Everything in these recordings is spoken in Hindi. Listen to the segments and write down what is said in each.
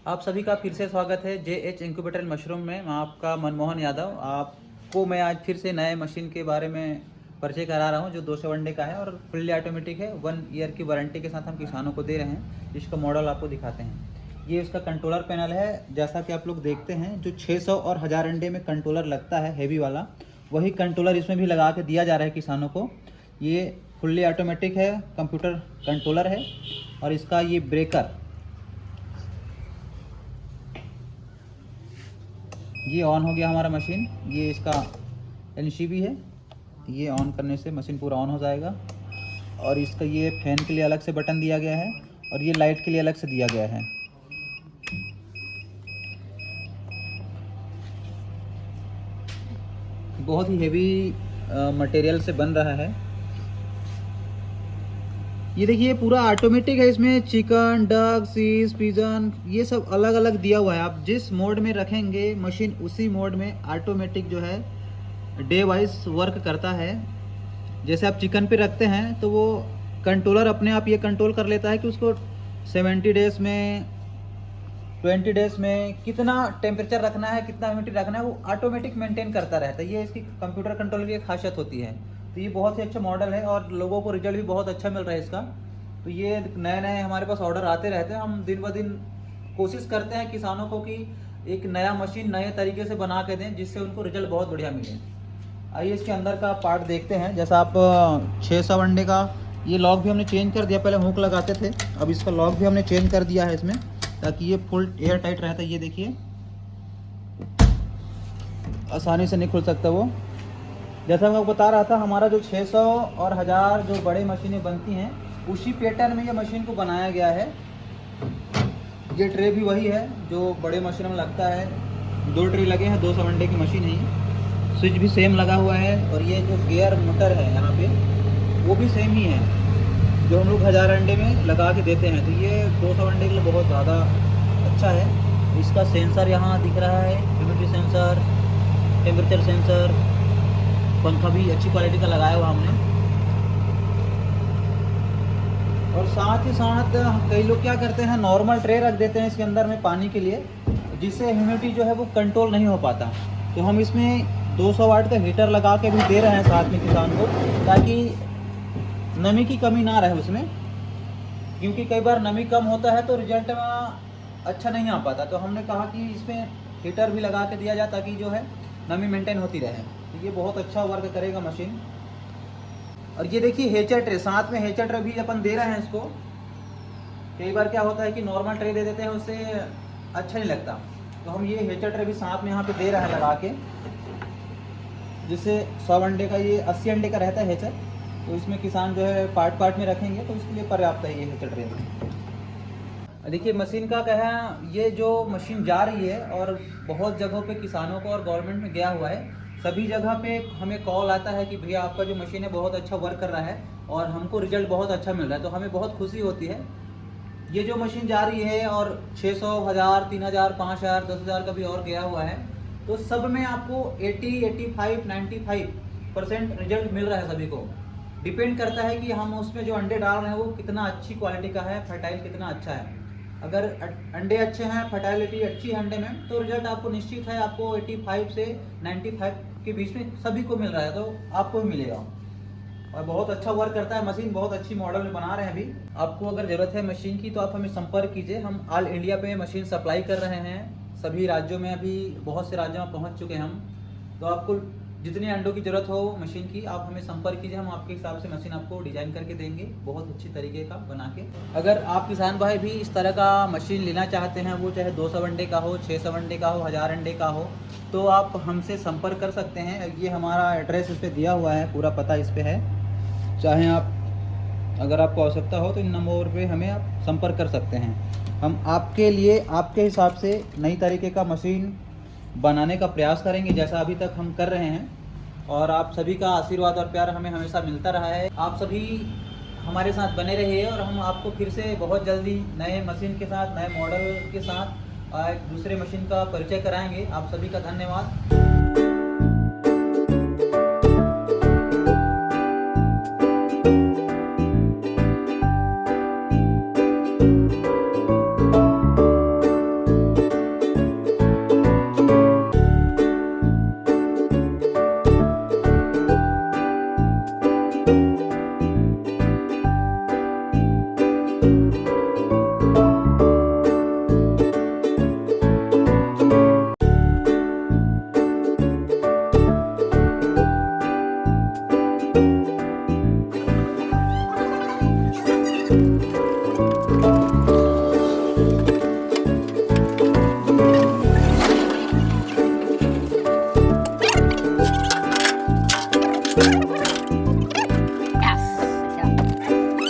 आप सभी का फिर से स्वागत है JH इंक्यूबेटर मशरूम में। मैं आपका मनमोहन यादव। आपको मैं आज फिर से नए मशीन के बारे में परिचय करा रहा हूं जो 200 वनडे का है और फुल्ली ऑटोमेटिक है। 1 ईयर की वारंटी के साथ हम किसानों को दे रहे हैं। इसका मॉडल आपको दिखाते हैं। ये इसका कंट्रोलर पैनल है। जैसा कि आप लोग देखते हैं, जो 600 और 1000 अंडे में कंट्रोलर लगता है हेवी वाला, वही कंट्रोलर इसमें भी लगा के दिया जा रहा है किसानों को। ये फुल्ली ऑटोमेटिक है, कंप्यूटर कंट्रोलर है। और इसका ये ब्रेकर, ये ऑन हो गया हमारा मशीन। ये इसका एनसीबी है, ये ऑन करने से मशीन पूरा ऑन हो जाएगा। और इसका ये फैन के लिए अलग से बटन दिया गया है और ये लाइट के लिए अलग से दिया गया है। बहुत ही हेवी मटेरियल से बन रहा है। ये देखिए पूरा ऑटोमेटिक है। इसमें चिकन, डक, सीज, पिजन, ये सब अलग अलग दिया हुआ है। आप जिस मोड में रखेंगे मशीन, उसी मोड में ऑटोमेटिक जो है डे वाइज वर्क करता है। जैसे आप चिकन पे रखते हैं तो वो कंट्रोलर अपने आप ये कंट्रोल कर लेता है कि उसको 70 डेज में, 20 डेज में कितना टेम्परेचर रखना है, कितना ह्यूमिडिटी रखना है, वो ऑटोमेटिक मेंटेन करता रहता है। ये इसकी कंप्यूटर कंट्रोल की खासियत होती है। तो ये बहुत ही अच्छा मॉडल है और लोगों को रिजल्ट भी बहुत अच्छा मिल रहा है इसका। तो ये नए नए हमारे पास ऑर्डर आते रहते हैं। हम दिन ब दिन कोशिश करते हैं किसानों को कि एक नया मशीन नए तरीके से बना के दें, जिससे उनको रिजल्ट बहुत बढ़िया मिले। आइए इसके अंदर का पार्ट देखते हैं। जैसा आप 600 अंडे का ये लॉक भी हमने चेंज कर दिया। पहले हुक लगाते थे, अब इसका लॉक भी हमने चेंज कर दिया है इसमें, ताकि ये फुल एयर टाइट रहता है। ये देखिए आसानी से नहीं खुल सकता वो। जैसा मैं आपको बता रहा था, हमारा जो 600 और 1000 जो बड़े मशीनें बनती हैं, उसी पैटर्न में ये मशीन को बनाया गया है। ये ट्रे भी वही है जो बड़े मशीन में लगता है। 2 ट्रे लगे हैं, 200 अंडे की मशीन है ये। स्विच भी सेम लगा हुआ है और ये जो गियर मोटर है यहाँ पे, वो भी सेम ही है जो हम लोग 1000 अंडे में लगा के देते हैं। तो ये 200 अंडे के लिए बहुत ज़्यादा अच्छा है। इसका सेंसर यहाँ दिख रहा है, ह्यूमिडिटी सेंसर, टेम्परेचर सेंसर। पंखा भी अच्छी क्वालिटी का लगाया हुआ हमने। और साथ ही साथ कई लोग क्या करते हैं, नॉर्मल ट्रे रख देते हैं इसके अंदर में पानी के लिए, जिससे ह्यूमिडिटी जो है वो कंट्रोल नहीं हो पाता। तो हम इसमें 200 वाट का हीटर लगा के भी दे रहे हैं साथ में किसान को, ताकि नमी की कमी ना रहे उसमें। क्योंकि कई बार नमी कम होता है तो रिजल्ट अच्छा नहीं आ पाता। तो हमने कहा कि इसमें हीटर भी लगा के दिया जाए, ताकि जो है नमी मेंटेन होती रहे। तो ये बहुत अच्छा वर्क करेगा मशीन। और ये देखिए हेचर ट्रे, साथ में हेचर ट्रे भी अपन दे रहे हैं इसको। कई बार क्या होता है कि नॉर्मल ट्रे दे देते हैं, उससे अच्छा नहीं लगता। तो हम ये हेचर ट्रे भी साथ में यहाँ पे दे रहे हैं लगा के, जिससे 100 अंडे का, ये 80 अंडे का रहता है हेचर। तो इसमें किसान जो है पार्ट पार्ट में रखेंगे तो उसके लिए पर्याप्त है ये हेचर ट्रे। देखिए मशीन का क्या है, ये जो मशीन जा रही है और बहुत जगहों पे किसानों को और गवर्नमेंट में गया हुआ है, सभी जगह पे हमें कॉल आता है कि भैया आपका जो मशीन है बहुत अच्छा वर्क कर रहा है और हमको रिजल्ट बहुत अच्छा मिल रहा है। तो हमें बहुत खुशी होती है। ये जो मशीन जा रही है और 600, 1000, 3000, 5000, 10,000 का भी और गया हुआ है, तो सब में आपको 80, 85, 95% रिजल्ट मिल रहा है सभी को। डिपेंड करता है कि हम उसमें जो अंडे डाल रहे हैं वो कितना अच्छी क्वालिटी का है, फर्टाइल कितना अच्छा है। अगर अंडे अच्छे हैं, फर्टाइलिटी अच्छी है अंडे में, तो रिजल्ट आपको निश्चित है, आपको 85 से 95 के बीच में सभी को मिल रहा है, तो आपको भी मिलेगा। और बहुत अच्छा वर्क करता है मशीन, बहुत अच्छी मॉडल में बना रहे हैं अभी। आपको अगर ज़रूरत है मशीन की तो आप हमें संपर्क कीजिए। हम ऑल इंडिया पे मशीन सप्लाई कर रहे हैं, सभी राज्यों में, अभी बहुत से राज्यों में पहुंच चुके हैं हम। तो आपको जितने अंडों की ज़रूरत हो मशीन की, आप हमें संपर्क कीजिए। हम आपके हिसाब से मशीन आपको डिज़ाइन करके देंगे, बहुत अच्छी तरीके का बना के। अगर आप किसान भाई भी इस तरह का मशीन लेना चाहते हैं, वो चाहे 200 अंडे का हो, 600 अंडे का हो, 1000 अंडे का हो, तो आप हमसे संपर्क कर सकते हैं। ये हमारा एड्रेस इस पर दिया हुआ है, पूरा पता इस पर है। चाहे आप, अगर आपको आवश्यकता हो तो इन नंबर पे हमें आप संपर्क कर सकते हैं। हम आपके लिए आपके हिसाब से नई तरीके का मशीन बनाने का प्रयास करेंगे, जैसा अभी तक हम कर रहे हैं। और आप सभी का आशीर्वाद और प्यार हमें हमेशा मिलता रहा है। आप सभी हमारे साथ बने रहिए और हम आपको फिर से बहुत जल्दी नए मशीन के साथ, नए मॉडल के साथ एक दूसरे मशीन का परिचय कराएंगे। आप सभी का धन्यवाद।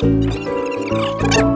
है।